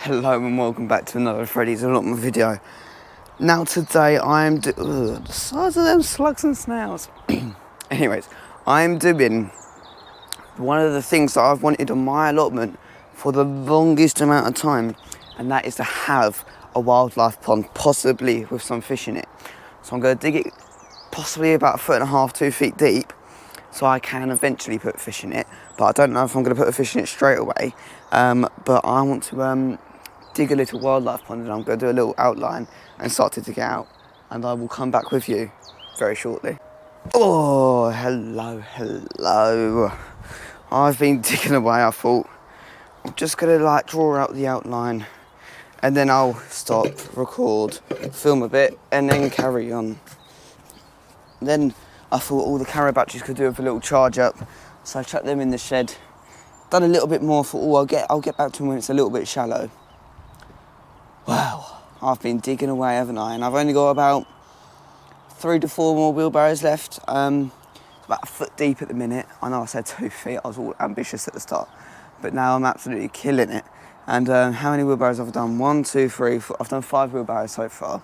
Hello and welcome back to another Freddie's Allotment video. Now today I'm the size of them slugs and snails. Anyways, I'm doing one of the things that I've wanted on my allotment for the longest amount of time, and that is to have a wildlife pond, possibly with some fish in it. So I'm going to dig it possibly about 1.5 foot, 2 feet deep, so I can eventually put fish in it. But I don't know if I'm going to put a fish in it straight away. But I want to dig a little wildlife pond, and I'm going to do a little outline and start to dig it out. And I will come back with you very shortly. Oh, hello. I've been digging away. I thought I'm just going to draw out the outline, and then I'll stop, record, film a bit, and then carry on. Then I thought all the camera batteries could do with a little charge up, so I chucked them in the shed. Done a little bit more for I'll get back to them when it's a little bit shallow. Wow, I've been digging away, haven't I? And I've only got about 3 to 4 more wheelbarrows left. About 1 foot deep at the minute. I know I said 2 feet, I was all ambitious at the start, but now I'm absolutely killing it. And how many wheelbarrows have I done? 1, 2, 3, 4. I've done 5 wheelbarrows so far.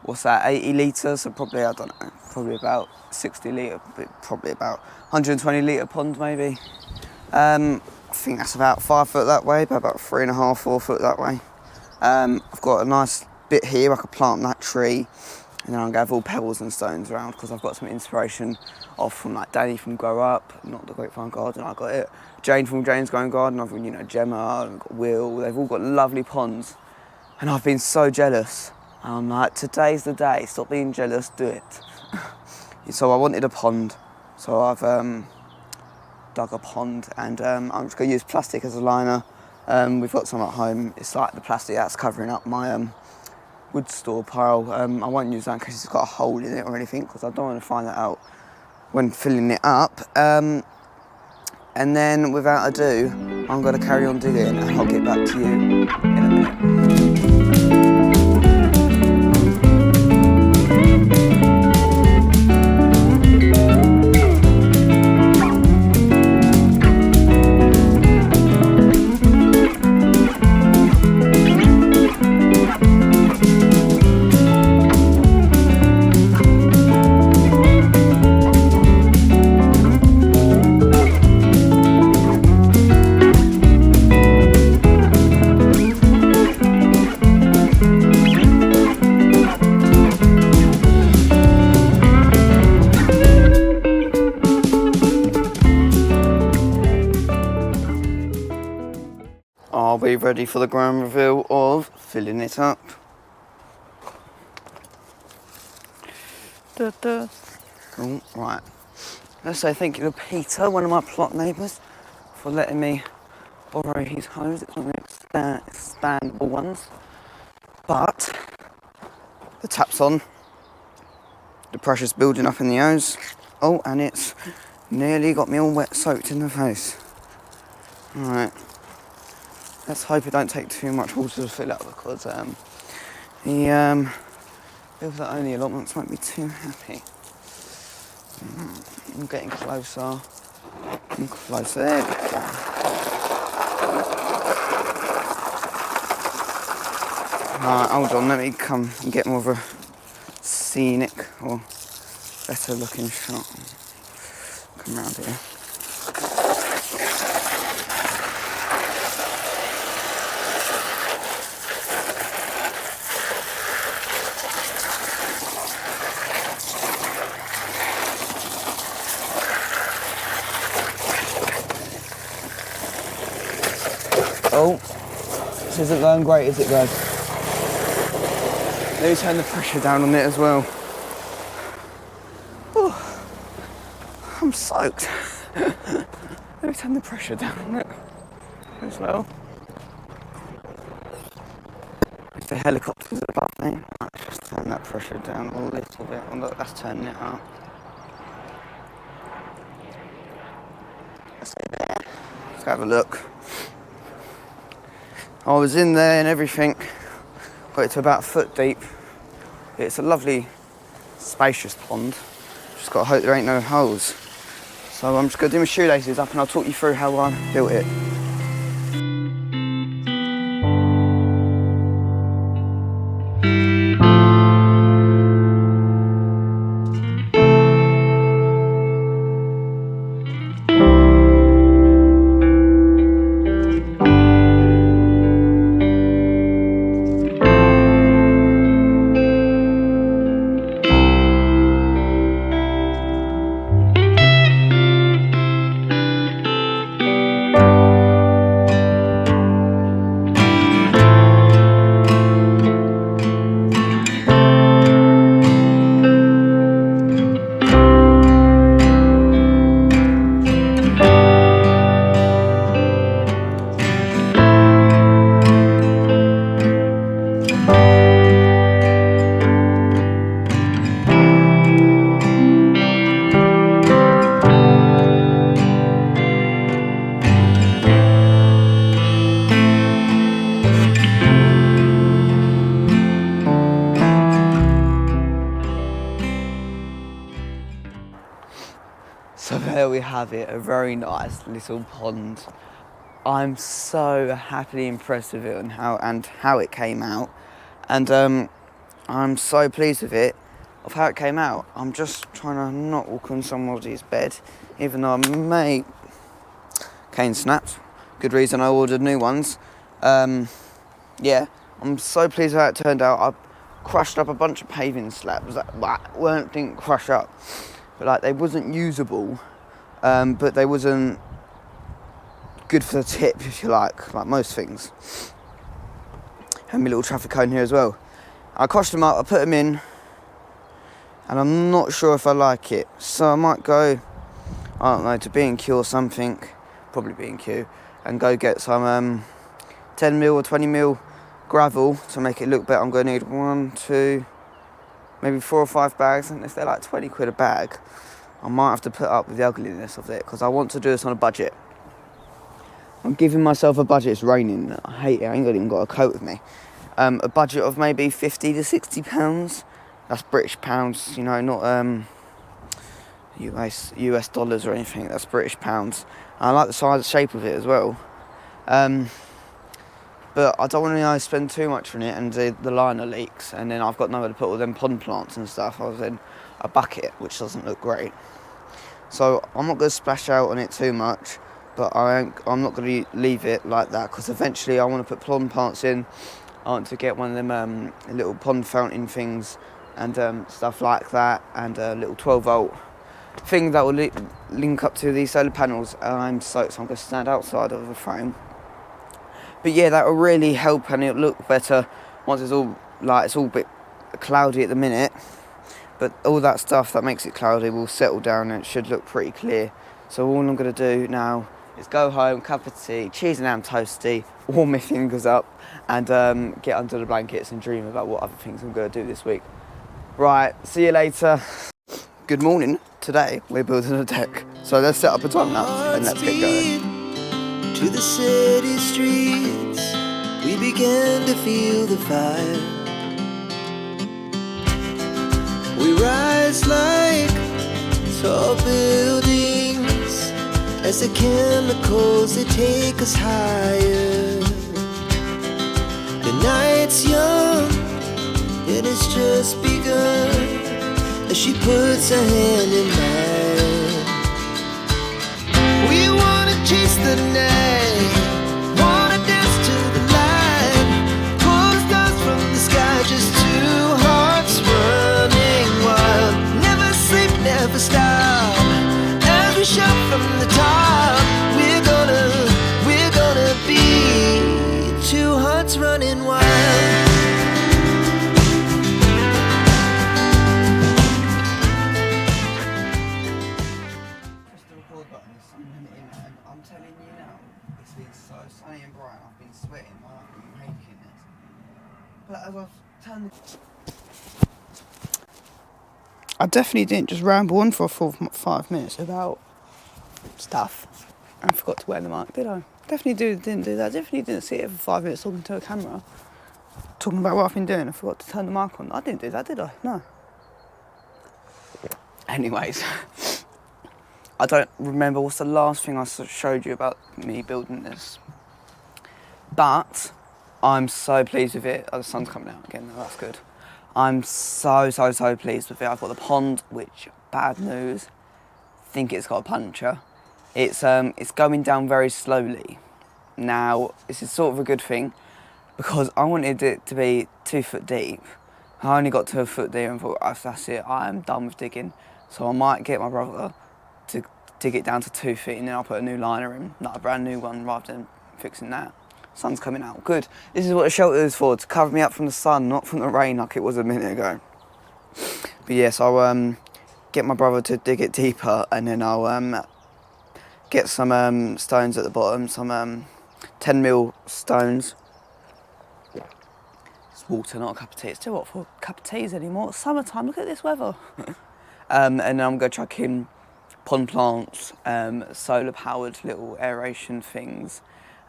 What's that, 80 litres? So probably, I don't know, probably about 60 litre, probably about 120 litre pond maybe. I think that's about 5 foot that way, but about 3.5, 4 foot that way. I've got a nice bit here, I could plant that tree, and then I'm going to have all pebbles and stones around, because I've got some inspiration off from Danny from Grow Up, not the Grapevine Garden, I got it. Jane from Jane's Growing Garden, I've got, Gemma, I've got Will, they've all got lovely ponds, and I've been so jealous. And I'm like, today's the day, stop being jealous, do it. So I wanted a pond, so I've dug a pond, and I'm just going to use plastic as a liner. We've got some at home. It's like the plastic that's covering up my wood store pile. I won't use that in case it's got a hole in it or anything, because I don't want to find that out when filling it up. And then without ado, I'm going to carry on digging, and I'll get back to you in a minute. Are we ready for the grand reveal of filling it up? Oh, right. Let's say thank you to Peter, one of my plot neighbours, for letting me borrow his hose. It's not really expandable ones, but the tap's on. The pressure's building up in the hose. Oh, and it's nearly got me all wet, soaked in the face. All right. Let's hope it don't take too much water to fill up, because the people that own the allotments won't be too happy. I'm getting closer and closer. There we go. Right, hold on, let me come and get more of a scenic or better looking shot. Come round here. Oh, this isn't going great, is it, guys? Let me turn the pressure down on it as well. Oh, I'm soaked. Let me turn the pressure down on it as well. If the helicopter's above me, let's just turn that pressure down a little bit. Oh, look, that's turning it up. Let's stay there. Let's have a look. I was in there and everything, got it to about 1 foot deep. It's a lovely, spacious pond. Just got to hope there ain't no holes. So I'm just going to do my shoelaces up and I'll talk you through how I built it. have it, a very nice little pond. I'm so happily impressed with it and how it came out, and I'm so pleased with it, of how it came out. I'm just trying to not walk on somebody's bed, even though I may cane snapped. Good reason I ordered new ones. Yeah, I'm so pleased with how it turned out. I crushed up a bunch of paving slabs that didn't crush up, but like they wasn't usable, but they wasn't good for the tip, if you like most things. Had my little traffic cone here as well. I crushed them up, I put them in, and I'm not sure if I like it, so I might go, I don't know, to B&Q or something, probably B&Q, and go get some 10mm or 20mm gravel to make it look better. I'm going to need 1, 2, maybe 4 or 5 bags, and if they're like 20 quid a bag, I might have to put up with the ugliness of it, because I want to do this on a budget. I'm giving myself a budget. It's raining. I hate it. I ain't even got a coat with me. A budget of maybe £50 to £60. That's British pounds, you know, not US dollars or anything. That's British pounds. And I like the size and shape of it as well. But I don't want to spend too much on it and the liner leaks, and then I've got nowhere to put all them pond plants and stuff. I was in a bucket, which doesn't look great. So I'm not going to splash out on it too much. But I'm not going to leave it like that, because eventually I want to put pond plants in. I want to get one of them little pond fountain things and stuff like that, and a little 12-volt thing that will link up to these solar panels. I'm going to stand outside of the frame. But yeah, that will really help, and it'll look better once it's all a bit cloudy at the minute. But all that stuff that makes it cloudy will settle down, and it should look pretty clear. So all I'm going to do now is go home, cup of tea, cheese and ham toasty, warm my fingers up, and get under the blankets and dream about what other things I'm going to do this week. Right, see you later. Good morning. Today we're building a deck. So let's set up a time lapse and let's get going. To the city streets, we began to feel the fire. We rise like tall buildings as the chemicals, they take us higher. The night's young, it has just begun, as she puts her hand in mine. We wanna chase the night, wanna dance to the light, pull stars from the sky, just two hearts running wild. Never sleep, never stop, as we shout from the top. We're gonna be two hearts running wild. Press the record button, the sun went in, and I'm telling you now, it's been so sunny and bright. I've been sweating, I've been making it. But as I've turned I definitely didn't just ramble on for a full 5 minutes about stuff and forgot to wear the mic, did I? Didn't do that. Definitely didn't sit here for 5 minutes talking to a camera, talking about what I've been doing. I forgot to turn the mic on. I didn't do that, did I? No. Anyways, I don't remember what's the last thing I showed you about me building this. But I'm so pleased with it. Oh, the sun's coming out again, that's good. I'm so pleased with it. I've got the pond, which, bad news, think it's got a puncture. It's going down very slowly. Now, this is sort of a good thing, because I wanted it to be 2 foot deep. I only got to a foot deep and thought, oh, that's it, I am done with digging. So I might get my brother to dig it down to 2 feet, and then I'll put a new liner in, not a brand new one, rather than fixing that. Sun's coming out, good. This is what the shelter is for, to cover me up from the sun, not from the rain like it was a minute ago. But yes, I'll get my brother to dig it deeper, and then I'll get some stones at the bottom, some 10mm stones. It's water, not a cup of tea. It's too hot for a cup of teas anymore. It's summertime, look at this weather. And then I'm going to chuck in pond plants, solar powered little aeration things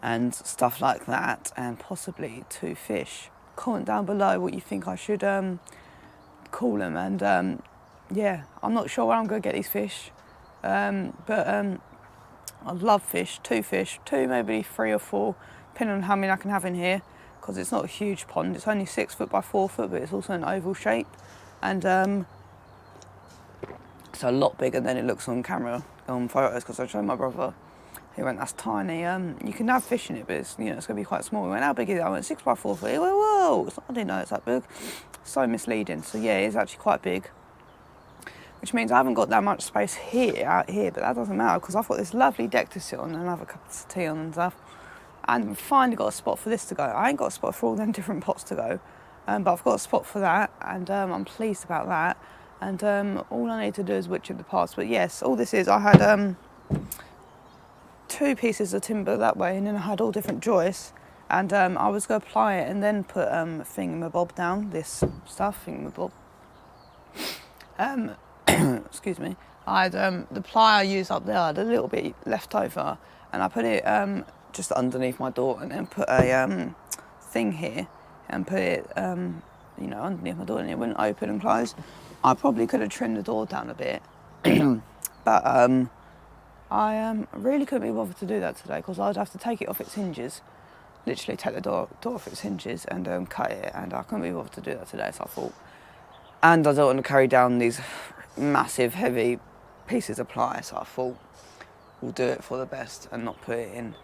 and stuff like that, and possibly 2 fish. Comment down below what you think I should call them, and yeah, I'm not sure where I'm going to get these fish. I love fish, two, maybe 3 or 4, depending on how many I can have in here, because it's not a huge pond. It's only 6 foot by 4 foot, but it's also an oval shape, and it's a lot bigger than it looks on camera, on photos, because I showed my brother. He went, that's tiny. You can have fish in it, but it's, it's going to be quite small. He went, how big is it? I went, 6 by 4 foot. He went, whoa, I didn't know it's that big. So misleading. So yeah, it's actually quite big, which means I haven't got that much space out here, but that doesn't matter, because I've got this lovely deck to sit on and have a cup of tea on and stuff. And I've finally got a spot for this to go. I ain't got a spot for all them different pots to go, but I've got a spot for that, and I'm pleased about that. And all I need to do is witch at the paths. But yes, all this is, I had 2 pieces of timber that way, and then I had all different joists, and I was going to apply it and then put thingamabob down, this stuff, thingamabob. Excuse me. I had the ply I used up there, I had a little bit left over, and I put it just underneath my door, and then put a thing here and put it underneath my door, and it wouldn't open and close. I probably could have trimmed the door down a bit, but I really couldn't be bothered to do that today, because I'd have to take it off its hinges, literally take the door off its hinges and cut it, and I couldn't be bothered to do that today, so I thought. And I don't want to carry down these massive, heavy pieces of ply, so I thought we'll do it for the best and not put it in.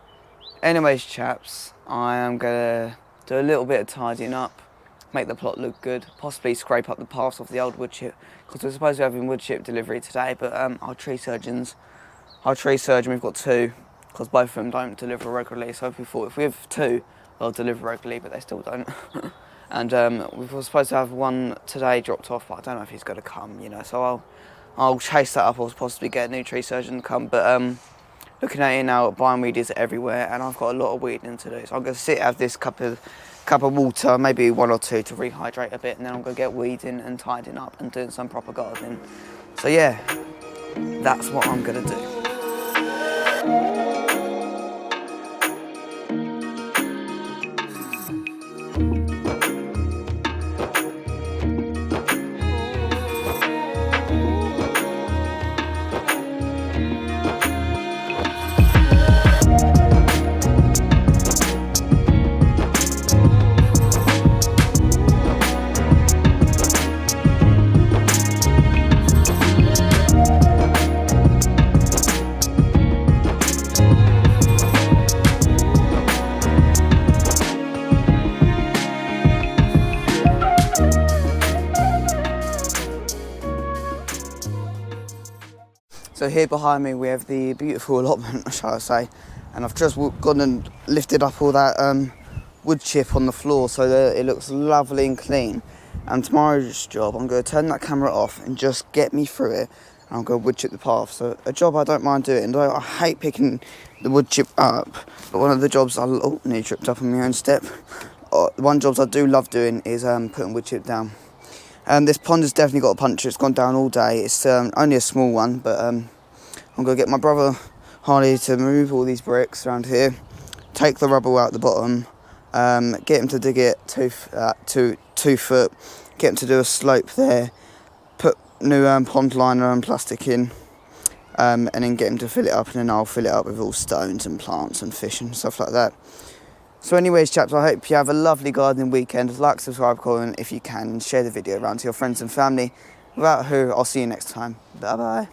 Anyways, chaps, I am going to do a little bit of tidying up, make the plot look good, possibly scrape up the paths off the old wood chip, because we're supposed to be having wood chip delivery today, but our tree surgeon, we've got 2, because both of them don't deliver regularly, so we thought if we have 2, they'll deliver regularly, but they still don't. And we were supposed to have 1 today dropped off, but I don't know if he's going to come, so I'll chase that up, or possibly get a new tree surgeon to come, but looking at it now, bindweed is everywhere, and I've got a lot of weeding to do, so I'm going to have this cup of water, maybe 1 or 2 to rehydrate a bit, and then I'm going to get weeding and tidying up and doing some proper gardening. So yeah, that's what I'm going to do. So here behind me we have the beautiful allotment, shall I say, and I've just gone and lifted up all that wood chip on the floor so that it looks lovely and clean. And tomorrow's job, I'm going to turn that camera off and just get me through it, and I'm going to wood chip the path. So a job I don't mind doing, though I hate picking the wood chip up, but one of the jobs nearly tripped up on my own step. One jobs I do love doing is putting wood chip down. This pond has definitely got a puncture. It's gone down all day. It's only a small one, but I'm going to get my brother Harley to move all these bricks around here, take the rubble out the bottom, get him to dig it 2 foot, get him to do a slope there, put new pond liner and plastic in, and then get him to fill it up, and then I'll fill it up with all stones and plants and fish and stuff like that. So anyways, chaps, I hope you have a lovely gardening weekend. Like, subscribe, comment if you can, and share the video around to your friends and family. Without who, I'll see you next time. Bye-bye.